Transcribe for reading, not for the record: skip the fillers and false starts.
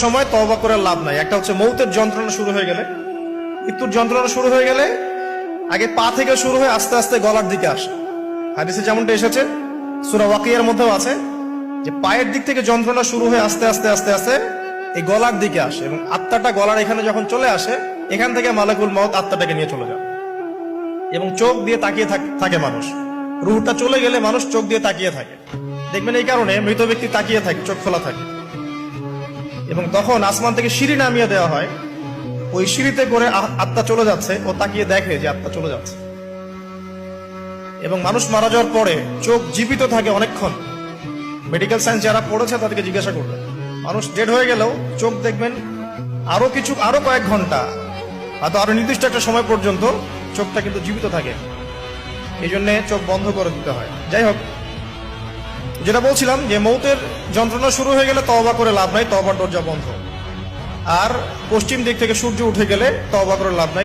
সময় তওবা করে লাভ নাই। একটা হচ্ছে মৌতের যন্ত্রণা শুরু হয়ে গেলে, মৃত্যুর যন্ত্রণা শুরু হয়ে গেলে আগে পা থেকে শুরু হয়ে আস্তে আস্তে গলার দিকে আসে। হাদিসে যেমনটা এসেছে, সূরা ওয়াকিয়ার মধ্যেও আছে যে পায়ের দিক থেকে যন্ত্রণা শুরু হয়ে আস্তে আস্তে আস্তে আস্তে এই গলার দিকে আসে, এবং আত্মাটা গলার এখানে যখন চলে আসে, এখান থেকে মালাকুল মউত আত্মাটাকে নিয়ে চলে যায়। এবং চোখ দিয়ে তাকিয়ে থাকে মানুষ। রুহটা চলে গেলে মানুষ চোখ দিয়ে তাকিয়ে থাকে, দেখবেন এই কারণে মৃত ব্যক্তি তাকিয়ে থাকে, চোখ খোলা থাকে। এবং তখন আসমান থেকে সিঁড়ি নামিয়ে দেওয়া হয়, ওই সিঁড়িতে করে আত্মা চলে যাচ্ছে, ও তাকিয়ে দেখে যে আত্মা চলে যাচ্ছে। এবং মানুষ মারা যাওয়ার পরে চোখ জীবিত থাকে অনেকক্ষণ। মেডিকেল সায়েন্স যারা পড়েছে তাদেরকে জিজ্ঞাসা করবে, মানুষ ডেড হয়ে গেলেও চোখ দেখবেন আরো কয়েক ঘন্টা, হয়তো আরো নির্দিষ্ট একটা সময় পর্যন্ত চোখটা কিন্তু জীবিত থাকে। এই জন্য চোখ বন্ধ করে দিতে হয়। যাই হোক, যেটা বলছিলাম যে মৌতের যন্ত্রণা শুরু হয়ে গেলে তওবা করে লাভ নাই, তওবার দরজা বন্ধ। আর পশ্চিম দিক থেকে সূর্য উঠে গেলে তওবা করে লাভ নাই।